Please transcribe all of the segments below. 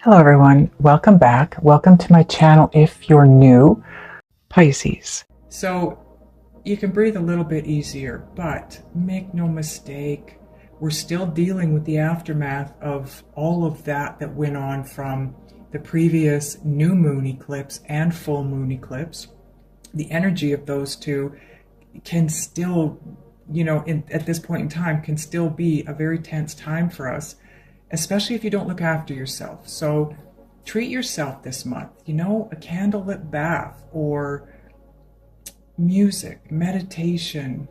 Hello everyone, welcome back. Welcome to my channel if you're new, Pisces. So you can breathe a little bit easier, but make no mistake, we're still dealing with the aftermath of all of that went on from the previous new moon eclipse and full moon eclipse. The energy of those two can still, at this point in time, can still be a very tense time for us, especially if you don't look after yourself. So treat yourself this month, a candlelit bath or music, meditation.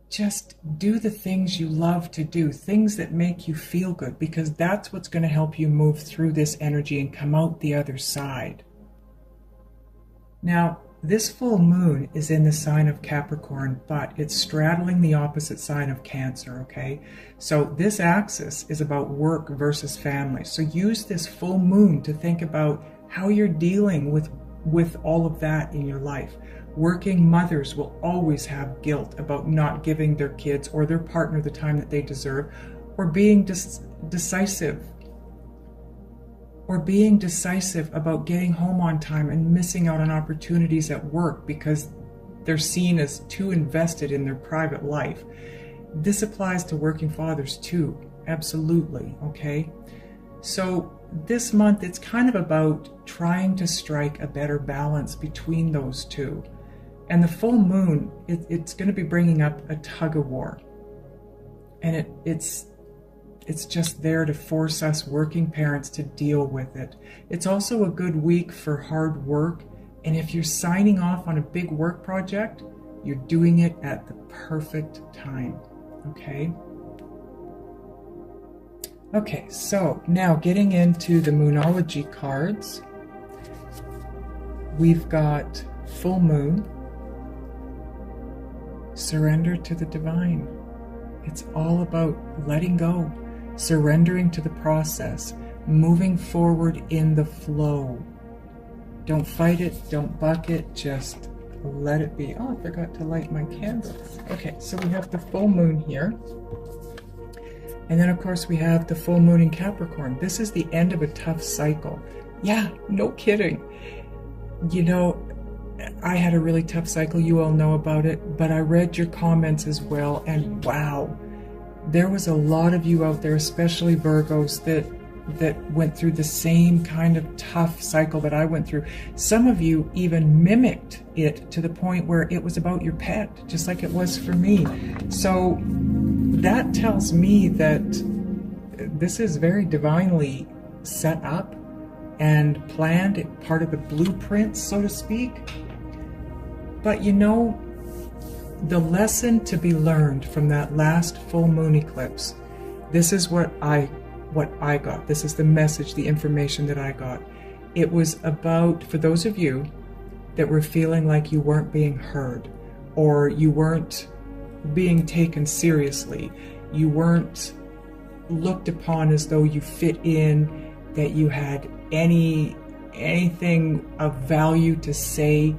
Just do the things you love to do, things that make you feel good, because that's what's going to help you move through this energy and come out the other side. Now, this full moon is in the sign of Capricorn, but it's straddling the opposite sign of Cancer, okay? So this axis is about work versus family. So use this full moon to think about how you're dealing with all of that in your life. Working mothers will always have guilt about not giving their kids or their partner the time that they deserve, or being decisive about getting home on time and missing out on opportunities at work because they're seen as too invested in their private life. This applies to working fathers too, absolutely, okay? So this month, it's kind of about trying to strike a better balance between those two. And the full moon, it's going to be bringing up a tug of war. And it's just there to force us working parents to deal with it. It's also a good week for hard work. And if you're signing off on a big work project, you're doing it at the perfect time, okay? Okay, so now getting into the Moonology cards, we've got full moon, surrender to the divine. It's all about letting go, surrendering to the process, moving forward in the flow. Don't fight it, don't buck it, just let it be. Oh, I forgot to light my candles. Okay, so we have the full moon here. And then of course we have the full moon in Capricorn. This is the end of a tough cycle. Yeah, no kidding. I had a really tough cycle, you all know about it, but I read your comments as well, and wow, there was a lot of you out there, especially Virgos, that went through the same kind of tough cycle that I went through. Some of you even mimicked it to the point where it was about your pet, just like it was for me. So that tells me that this is very divinely set up and planned, part of the blueprint, so to speak. But the lesson to be learned from that last full moon eclipse, this is what I got. This is the message, the information that I got. It was about, for those of you that were feeling like you weren't being heard, or you weren't being taken seriously, you weren't looked upon as though you fit in, that you had anything of value to say.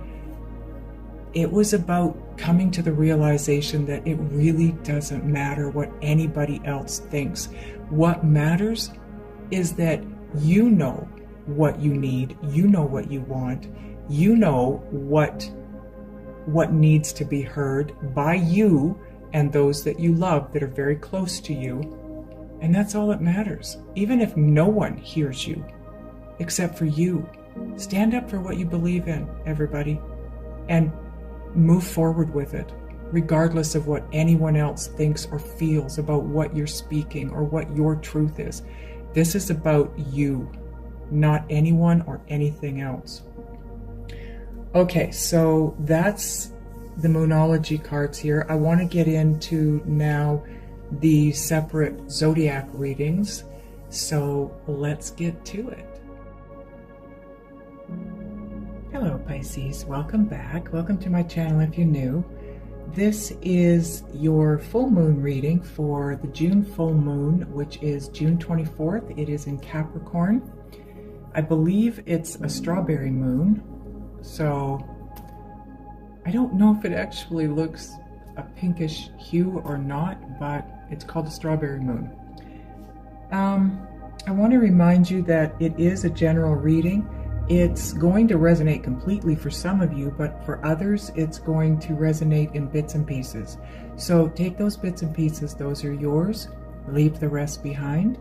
It was about coming to the realization that it really doesn't matter what anybody else thinks. What matters is that you know what you need, you know what you want, you know what needs to be heard by you and those that you love that are very close to you. And that's all that matters. Even if no one hears you, except for you, stand up for what you believe in, everybody, and move forward with it, regardless of what anyone else thinks or feels about what you're speaking or what your truth is. This is about you, not anyone or anything else. Okay, so that's the Moonology cards here. I want to get into now the separate zodiac readings, so let's get to it. Hello Pisces, welcome back. Welcome to my channel if you're new. This is your full moon reading for the June full moon, which is June 24th. It is in Capricorn. I believe it's a strawberry moon, so I don't know if it actually looks a pinkish hue or not, but it's called a strawberry moon. I want to remind you that it is a general reading. It's going to resonate completely for some of you, but for others, it's going to resonate in bits and pieces. So take those bits and pieces, those are yours. Leave the rest behind.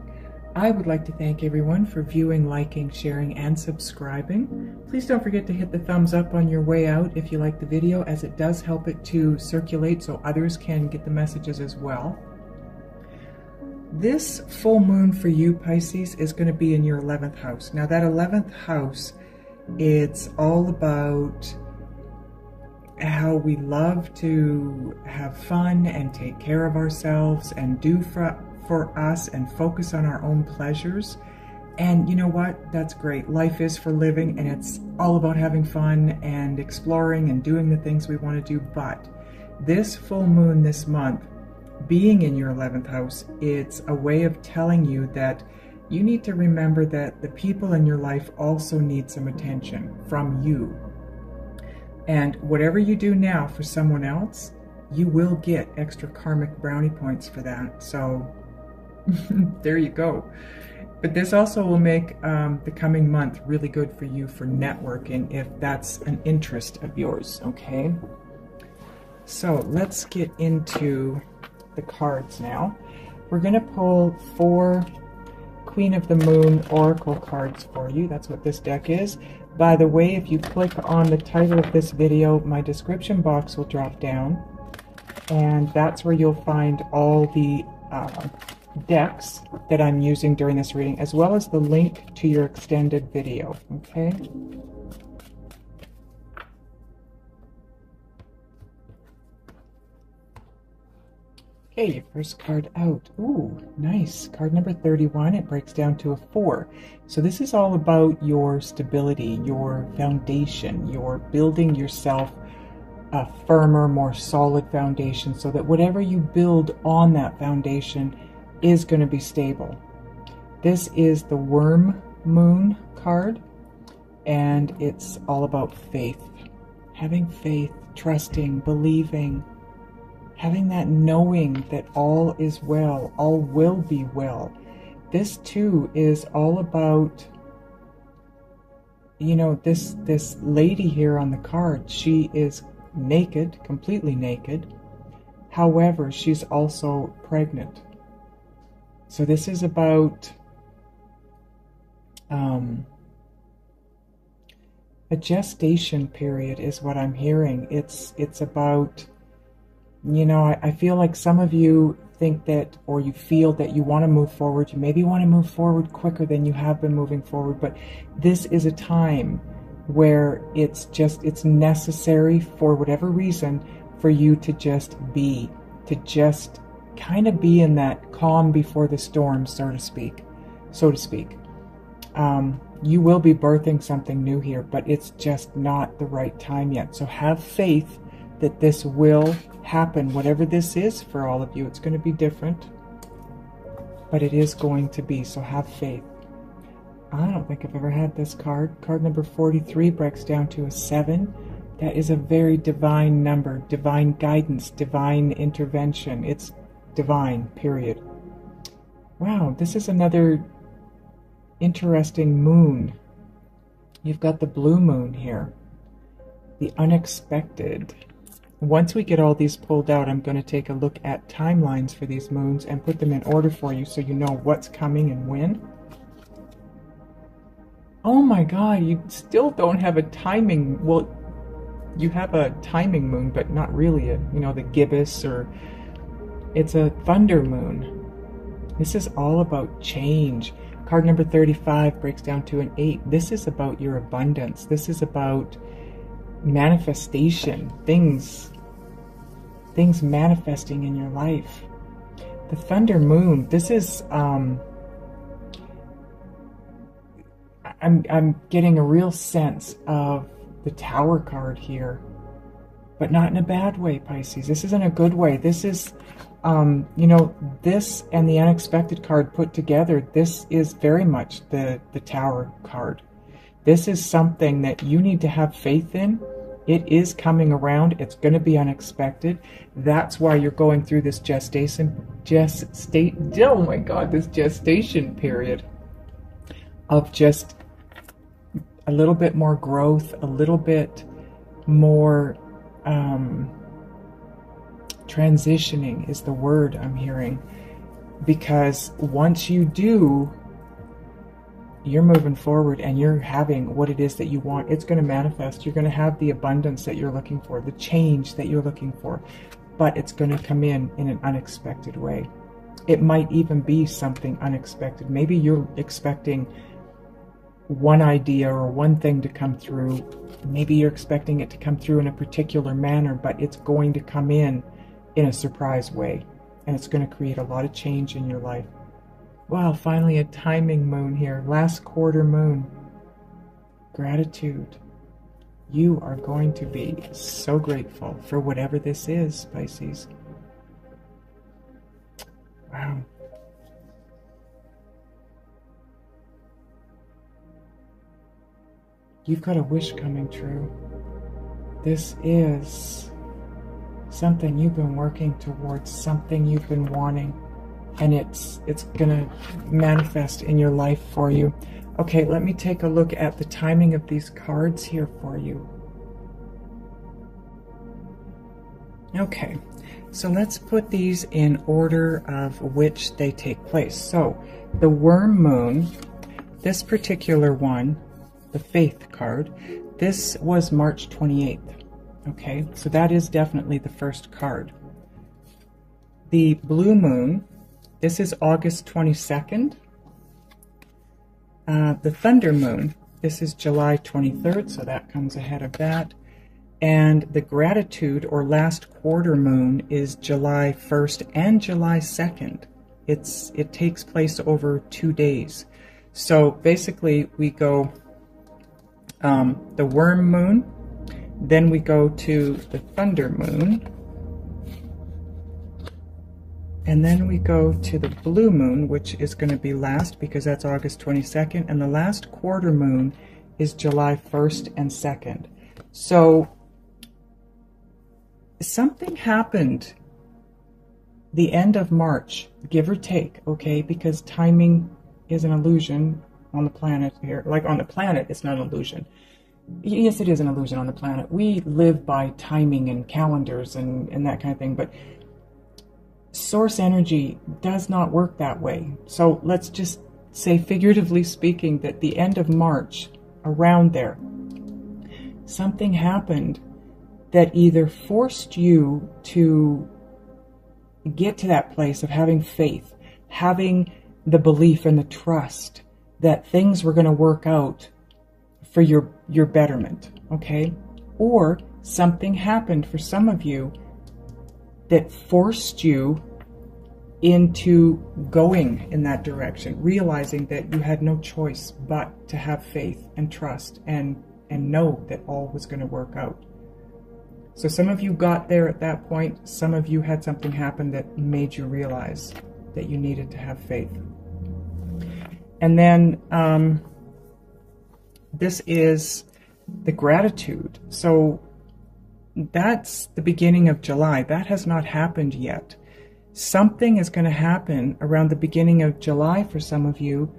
I would like to thank everyone for viewing, liking, sharing, and subscribing. Please don't forget to hit the thumbs up on your way out if you like the video, as it does help it to circulate so others can get the messages as well. This full moon for you, Pisces, is going to be in your 11th house. Now that 11th house, it's all about how we love to have fun and take care of ourselves and do for us and focus on our own pleasures. And you know what? That's great. Life is for living, and it's all about having fun and exploring and doing the things we want to do. But this full moon this month, being in your 11th house, it's a way of telling you that you need to remember that the people in your life also need some attention from you. And whatever you do now for someone else, you will get extra karmic brownie points for that. So there you go. But this also will make the coming month really good for you for networking, if that's an interest of yours, okay? So let's get into the cards now. We're going to pull 4 Queen of the Moon Oracle cards for you. That's what this deck is. By the way, if you click on the title of this video, my description box will drop down, and that's where you'll find all the decks that I'm using during this reading, as well as the link to your extended video, okay? Okay, your first card out. Ooh, nice. Card number 31. It breaks down to a 4. So this is all about your stability, your foundation. You're building yourself a firmer, more solid foundation so that whatever you build on that foundation is going to be stable. This is the Worm Moon card, and it's all about faith. Having faith, trusting, believing, having that knowing that all is well, all will be well. This too is all about, you know, this lady here on the card. She is naked, completely naked. However, she's also pregnant. So this is about a gestation period is what I'm hearing. It's about, you know, I feel like some of you think that, or you feel that you want to move forward. You maybe want to move forward quicker than you have been moving forward, but this is a time where it's necessary for whatever reason for you to just be, to just kind of be in that calm before the storm, so to speak. You will be birthing something new here, but it's just not the right time yet. So have faith that this will happen, whatever this is for all of you. It's going to be different, but it is going to be, so have faith. I don't think I've ever had this card. Card number 43 breaks down to a 7. That is a very divine number, divine guidance, divine intervention. It's divine, period. Wow, this is another interesting moon. You've got the blue moon here, the unexpected. Once we get all these pulled out, I'm going to take a look at timelines for these moons and put them in order for you so you know what's coming and when. Oh my God, you still don't have a timing. Well, you have a timing moon, but not really the gibbous, or it's a thunder moon. This is all about change. Card number 35 breaks down to an 8. This is about your abundance. This is about manifestation, things manifesting in your life. The thunder moon, this is I'm getting a real sense of the Tower card here, but not in a bad way, Pisces. This isn't a good way. This is this and the unexpected card put together, this is very much the Tower card. This is something that you need to have faith in. It is coming around. It's going to be unexpected. That's why you're going through this gestation period. of just a little bit more growth, a little bit more transitioning is the word I'm hearing. Because once you do, you're moving forward and you're having what it is that you want. It's going to manifest. You're going to have the abundance that you're looking for, the change that you're looking for, but it's going to come in an unexpected way. It might even be something unexpected. Maybe you're expecting one idea or one thing to come through. Maybe you're expecting it to come through in a particular manner, but it's going to come in a surprise way, and it's going to create a lot of change in your life. Wow, finally a timing moon here. Last quarter moon. Gratitude. You are going to be so grateful for whatever this is, Pisces. Wow. You've got a wish coming true. This is something you've been working towards, something you've been wanting, and it's gonna manifest in your life for you. Okay, let me take a look at the timing of these cards here for you. Okay, so let's put these in order of which they take place. So the worm moon, this particular one, the faith card, this was March 28th. Okay, so that is definitely the first card. The blue moon, this is August 22nd. The thunder moon, this is July 23rd, so that comes ahead of that. And the gratitude or last quarter moon is July 1st and July 2nd. It takes place over 2 days. So basically we go the worm moon, then we go to the thunder moon, and then we go to the blue moon, which is going to be last because that's August 22nd, and the last quarter moon is July 1st and 2nd. So something happened the end of March, give or take, okay, because timing is an illusion on the planet here. Like on the planet, it's not an illusion. Yes, it is an illusion on the planet. We live by timing and calendars and that kind of thing, but source energy does not work that way. So let's just say, figuratively speaking, that the end of March, around there, something happened that either forced you to get to that place of having faith, having the belief and the trust that things were going to work out for your betterment, okay? Or something happened for some of you that forced you into going in that direction, realizing that you had no choice but to have faith and trust and know that all was going to work out. So some of you got there at that point. Some of you had something happen that made you realize that you needed to have faith. And then this is the gratitude. So that's the beginning of July. That has not happened yet. Something is going to happen around the beginning of July for some of you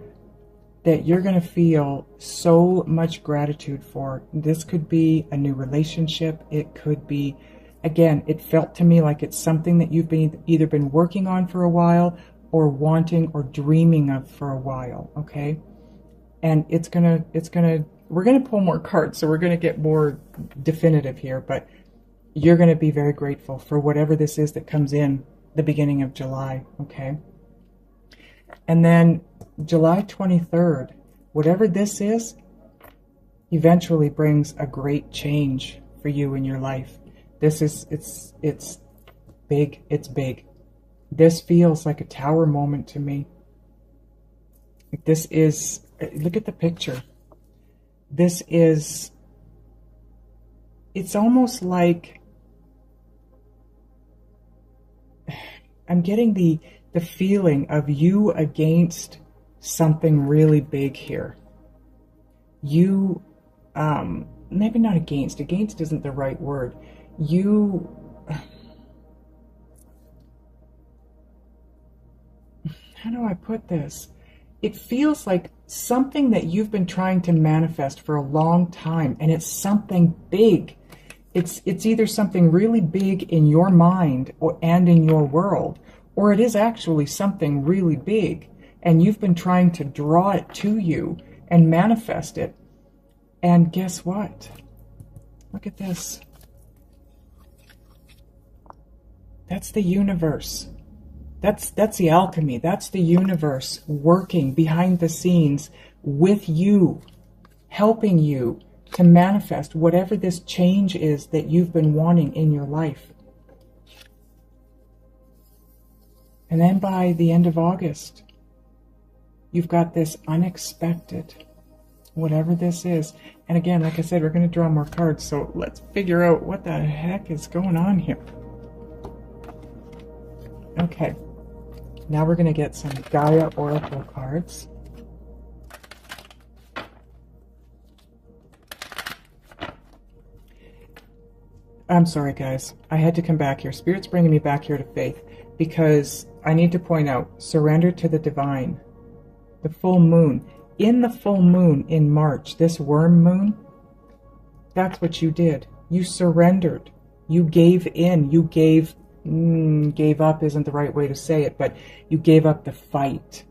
that you're going to feel so much gratitude for. This could be a new relationship. It could be, again, it felt to me like it's something that you've either been working on for a while or wanting or dreaming of for a while, okay? And we're gonna pull more cards, so we're gonna get more definitive here, but you're gonna be very grateful for whatever this is that comes in the beginning of July, okay? And then July 23rd, whatever this is, eventually brings a great change for you in your life. This is, it's big, it's big. This feels like a tower moment to me. This is, look at the picture. This is, it's almost like, I'm getting the feeling of you against something really big here. You, maybe not against isn't the right word. You, how do I put this? it feels like something that you've been trying to manifest for a long time, and it's something big. It's either something really big in your mind and in your world, or it is actually something really big, and you've been trying to draw it to you and manifest it. And guess what? Look at this. That's the universe. That's the alchemy. That's the universe working behind the scenes with you, helping you to manifest whatever this change is that you've been wanting in your life. And then by the end of August, you've got this unexpected, whatever this is. And again, like I said, we're going to draw more cards, so let's figure out what the heck is going on here. Okay, now we're going to get some Gaia Oracle cards. I'm sorry, guys. I had to come back here. Spirit's bringing me back here to faith because I need to point out, surrender to the divine. The full moon. In the full moon in March, this worm moon, that's what you did. You surrendered. You gave in. You gave up isn't the right way to say it, but you gave up the fight.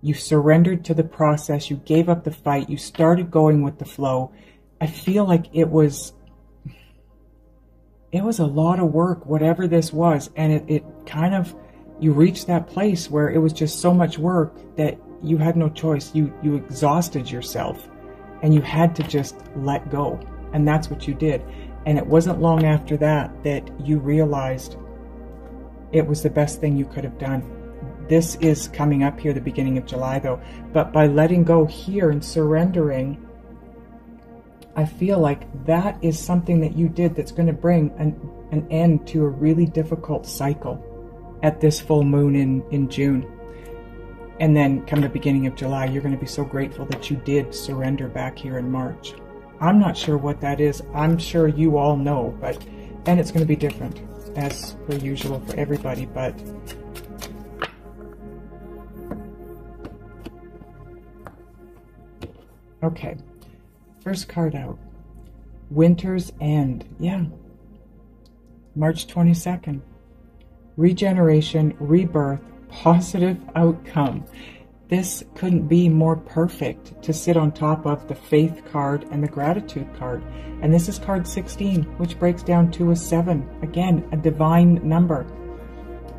You surrendered to the process. You gave up the fight. You started going with the flow. I feel like it was a lot of work, whatever this was, and it kind of, you reached that place where it was just so much work that you had no choice. You exhausted yourself, and you had to just let go, and that's what you did. And it wasn't long after that that you realized it was the best thing you could have done. This is coming up here the beginning of July, though, but by letting go here and surrendering, I feel like that is something that you did that's going to bring an end to a really difficult cycle at this full moon in June. And then come the beginning of July, you're going to be so grateful that you did surrender back here in March. I'm not sure what that is. I'm sure you all know, and it's going to be different as per usual for everybody, but okay. First card out, Winter's End. Yeah, March 22nd. Regeneration, rebirth, positive outcome. This couldn't be more perfect to sit on top of the Faith card and the Gratitude card. And this is card 16, which breaks down to a 7. Again, a divine number.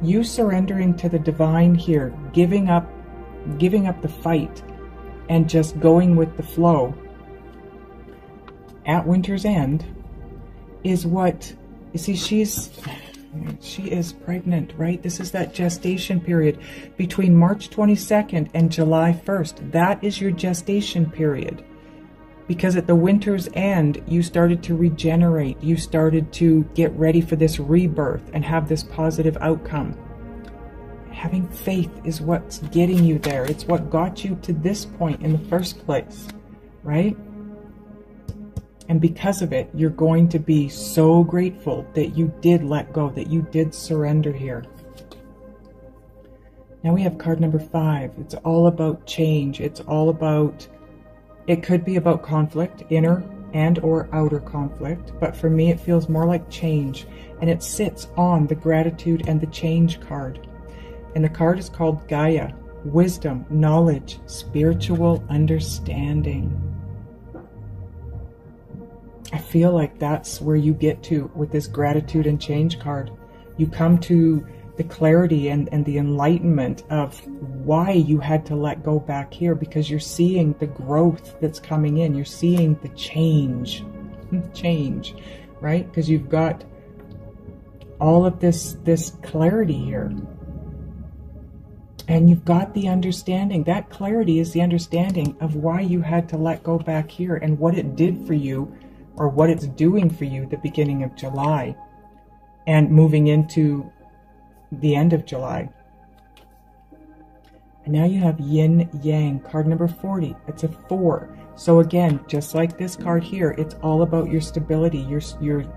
You surrendering to the divine here, giving up the fight and just going with the flow at Winter's End is what, you see, she is pregnant, right? This is that gestation period between March 22nd and July 1st. That is your gestation period. Because at the Winter's End, you started to regenerate. You started to get ready for this rebirth and have this positive outcome. Having faith is what's getting you there. It's what got you to this point in the first place, right? And because of it, you're going to be so grateful that you did let go, that you did surrender here. Now we have card number 5. It's all about change. It's all about, it could be about conflict, inner and or outer conflict. But for me, it feels more like change. And it sits on the Gratitude and the Change card. And the card is called Gaia, wisdom, knowledge, spiritual understanding. I feel like that's where you get to with this Gratitude and Change card. You come to the clarity and the enlightenment of why you had to let go back here, because you're seeing the growth that's coming in. You're seeing the change, right? Because you've got all of this clarity here. And you've got the understanding. That clarity is the understanding of why you had to let go back here and what it did for you, or what it's doing for you the beginning of July and moving into the end of July. And now you have Yin Yang, card number 40. It's a 4. So again, just like this card here, it's all about your stability, your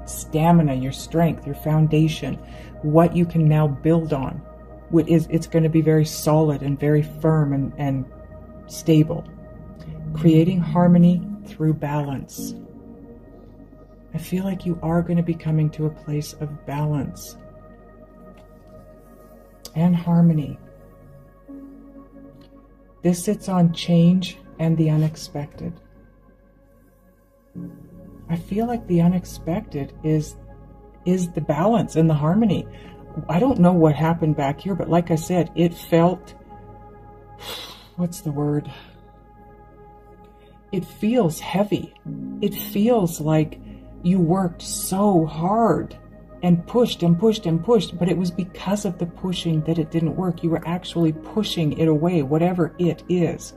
stamina, your strength, your foundation, what you can now build on. It's going to be very solid and very firm and stable, creating harmony through balance. I feel like you are going to be coming to a place of balance and harmony. This sits on change and the unexpected. I feel like the unexpected is the balance and the harmony. I don't know what happened back here, but like I said, it felt, what's the word? It feels heavy. It feels like you worked so hard and pushed and pushed and pushed, but it was because of the pushing that it didn't work. You were actually pushing it away, whatever it is.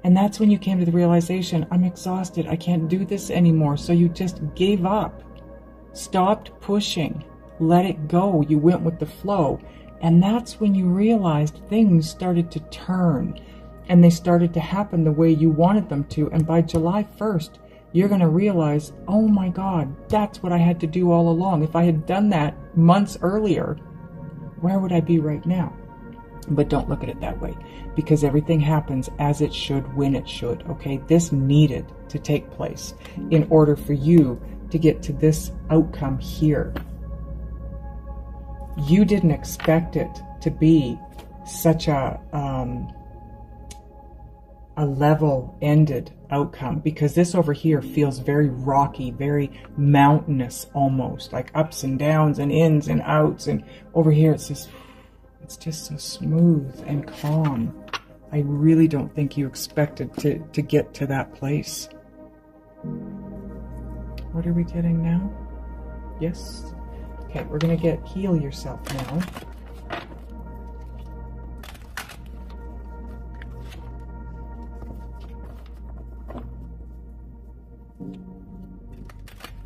And that's when you came to the realization, I'm exhausted. I can't do this anymore. So you just gave up, stopped pushing, let it go. You went with the flow. And that's when you realized things started to turn and they started to happen the way you wanted them to. And by July 1st, you're going to realize, oh my God, that's what I had to do all along. If I had done that months earlier, where would I be right now? But don't look at it that way, because everything happens as it should, when it should, okay? This needed to take place in order for you to get to this outcome here. You didn't expect it to be such a level-ended outcome, because this over here feels very rocky, very mountainous almost, like ups and downs and ins and outs, and over here it's just so smooth and calm. I really don't think you expected to get to that place. What are we getting now? Yes? Okay, we're going to get heal yourself now.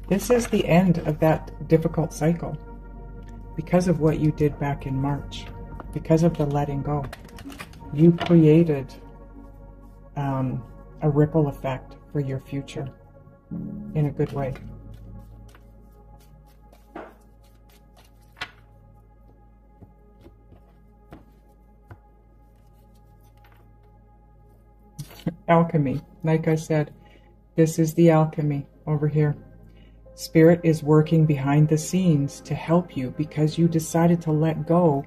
This is the end of that difficult cycle because of what you did back in March, because of the letting go. You created a ripple effect for your future in a good way. Alchemy. Like I said, this is the alchemy over here. Spirit is working behind the scenes to help you because you decided to let go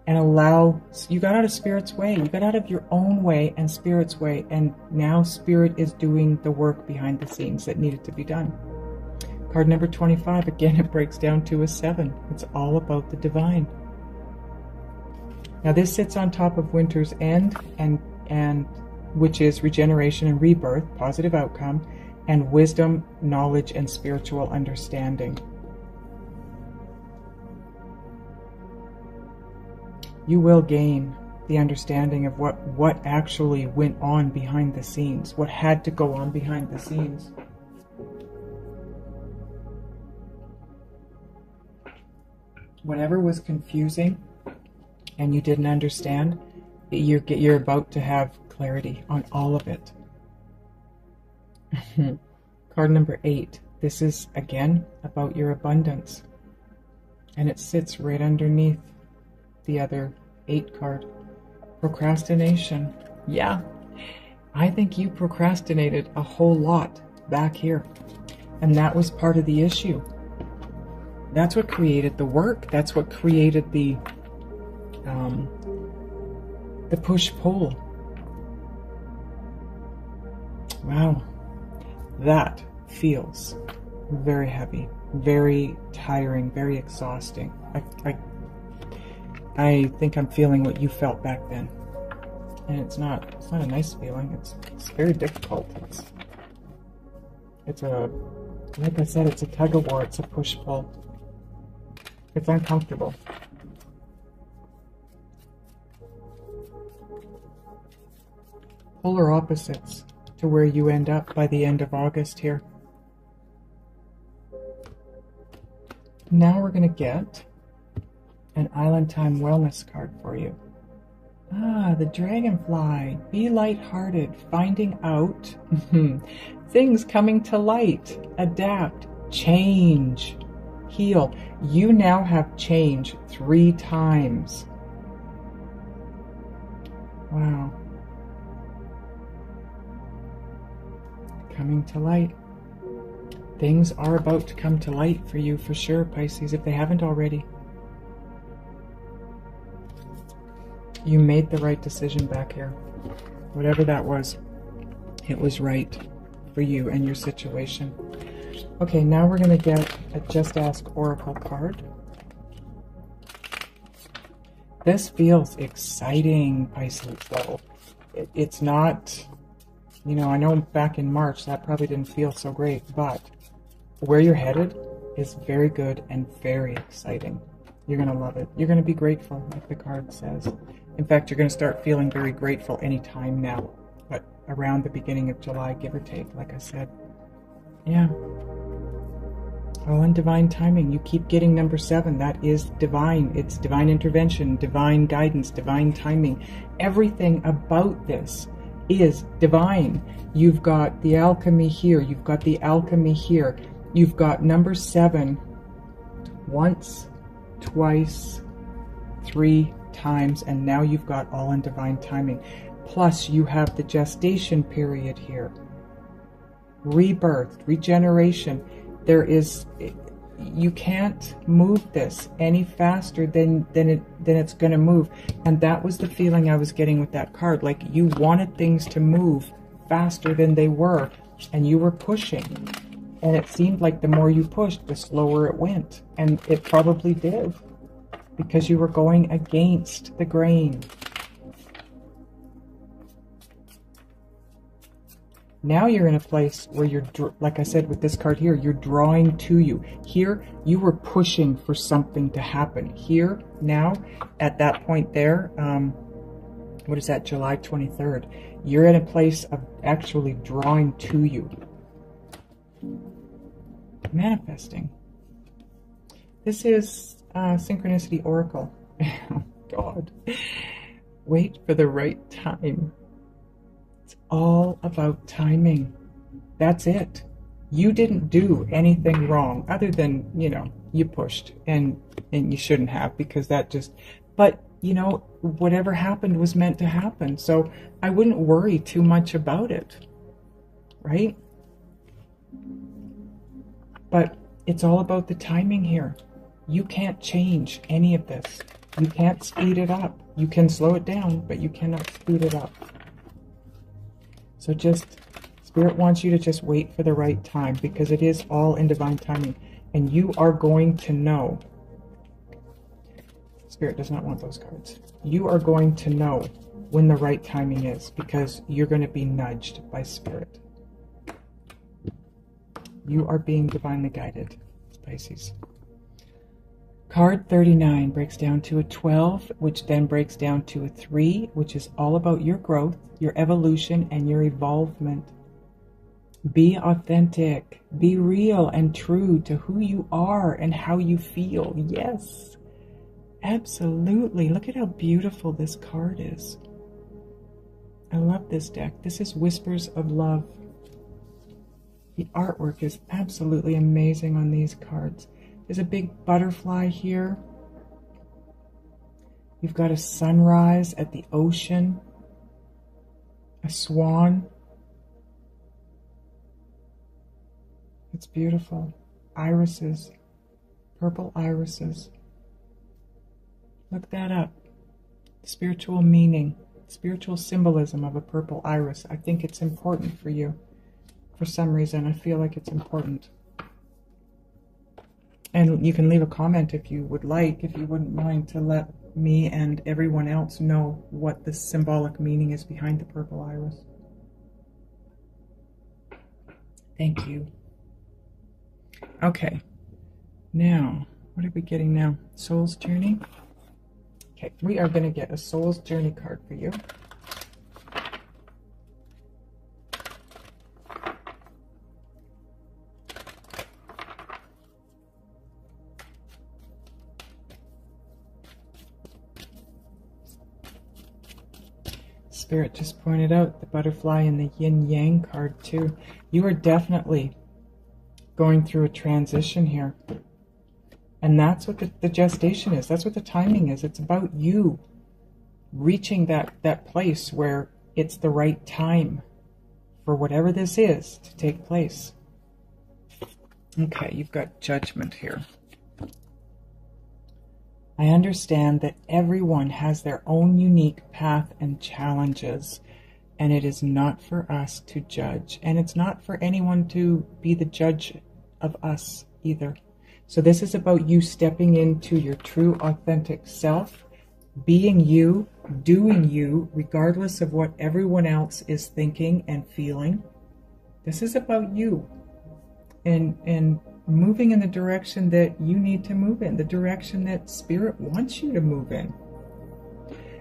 and allow, you got out of Spirit's way. You got out of your own way and Spirit's way, and now Spirit is doing the work behind the scenes that needed to be done. Card number 25, again, it breaks down to a 7. It's all about the divine. Now this sits on top of Winter's End, and which is regeneration and rebirth, positive outcome, and wisdom, knowledge, and spiritual understanding. You will gain the understanding of what actually went on behind the scenes, what had to go on behind the scenes. Whatever was confusing and you didn't understand, you're about to have clarity on all of it. Card number 8. This is again about your abundance, and it sits right underneath the other 8 card. Procrastination. Yeah, I think you procrastinated a whole lot back here, and that was part of the issue. That's what created the work. That's what created the push-pull. Wow. That feels very heavy, very tiring, very exhausting. I think I'm feeling what you felt back then. And it's not a nice feeling. It's very difficult. It's like I said, it's a tug of war, it's a push-pull. It's uncomfortable. Polar opposites to where you end up by the end of August here. Now we're going to get an Island Time Wellness card for you. Ah, the Dragonfly. Be lighthearted, finding out things coming to light, adapt, change, heal. You now have change 3 times. Wow. coming to light. Things are about to come to light for you, for sure, Pisces, if they haven't already. You made the right decision back here. Whatever that was, it was right for you and your situation. Okay, now we're going to get a Just Ask Oracle card. This feels exciting, Pisces, though. It's not, you know, I know back in March that probably didn't feel so great, but where you're headed is very good and very exciting. You're going to love it. You're going to be grateful, like the card says. In fact, you're going to start feeling very grateful anytime now, but around the beginning of July, give or take, like I said. Yeah. All in divine timing. You keep getting number 7. That is divine. It's divine intervention, divine guidance, divine timing. Everything about this is divine. You've got the alchemy here. You've got the alchemy here. You've got number 7 once, twice, 3 times, and now you've got all in divine timing. Plus you have the gestation period here. Rebirth, regeneration. There is, you can't move this any faster than it's going to move. And that was the feeling I was getting with that card. Like you wanted things to move faster than they were, and you were pushing. And it seemed like the more you pushed, the slower it went. And it probably did, because you were going against the grain. Now you're in a place where you're, like I said with this card here, you're drawing to you. Here, you were pushing for something to happen. Here, now, at that point there, what is that, July 23rd, you're in a place of actually drawing to you. Manifesting. This is Synchronicity Oracle. Oh, God. Wait for the right time. All about timing. That's it. You didn't do anything wrong other than, you know, you pushed and you shouldn't have, because that just, but you know, whatever happened was meant to happen. So I wouldn't worry too much about it, right? But it's all about the timing here. You can't change any of this. You can't speed it up. You can slow it down, but you cannot speed it up. So just, Spirit wants you to just wait for the right time, because it is all in divine timing. And you are going to know. Spirit does not want those cards. You are going to know when the right timing is, because you're going to be nudged by Spirit. You are being divinely guided, Pisces. Card 39 breaks down to a 12, which then breaks down to a 3, which is all about your growth, your evolution, and your evolvement. Be authentic. Be real and true to who you are and how you feel. Yes, absolutely. Look at how beautiful this card is. I love this deck. This is Whispers of Love. The artwork is absolutely amazing on these cards. There's a big butterfly here. You've got a sunrise at the ocean. A swan. It's beautiful. Irises. Purple irises. Look that up. Spiritual meaning. Spiritual symbolism of a purple iris. I think it's important for you. For some reason, I feel like it's important. And you can leave a comment if you would like, if you wouldn't mind, to let me and everyone else know what the symbolic meaning is behind the purple iris. Thank you. Okay. Now, what are we getting now? Soul's Journey? Okay, we are going to get a Soul's Journey card for you. Spirit just pointed out the butterfly and the yin-yang card too. You are definitely going through a transition here. And that's what the gestation is. That's what the timing is. It's about you reaching that place where it's the right time for whatever this is to take place. Okay, you've got Judgment here. I understand that everyone has their own unique path and challenges, and it is not for us to judge, and it's not for anyone to be the judge of us either. So this is about you stepping into your true, authentic self, being you, doing you, regardless of what everyone else is thinking and feeling. This is about you and moving in the direction that you need to move in, the direction that Spirit wants you to move in.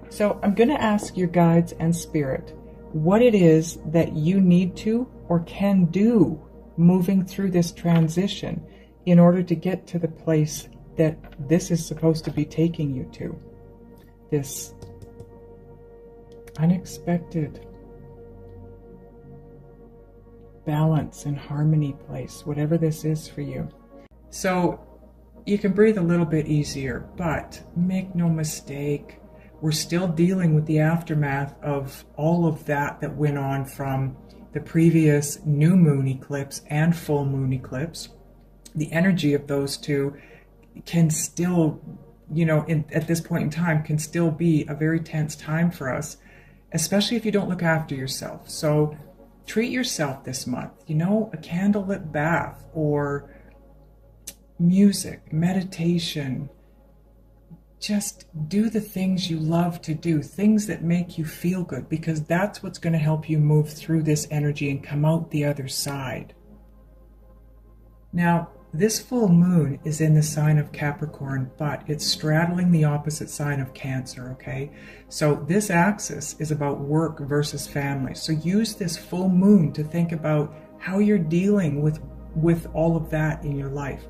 So I'm going to ask your guides and Spirit what it is that you need to or can do moving through this transition in order to get to the place that this is supposed to be taking you to. This unexpected balance and harmony place, whatever this is for you. So you can breathe a little bit easier, but make no mistake, we're still dealing with the aftermath of all of that went on from the previous new moon eclipse and full moon eclipse. The energy of those two can still, at this point in time, can still be a very tense time for us, especially if you don't look after yourself. So treat yourself this month, a candlelit bath or music, meditation. Just do the things you love to do, things that make you feel good, because that's what's going to help you move through this energy and come out the other side. Now, this full moon is in the sign of Capricorn, but it's straddling the opposite sign of Cancer, okay? So this axis is about work versus family. So use this full moon to think about how you're dealing with all of that in your life.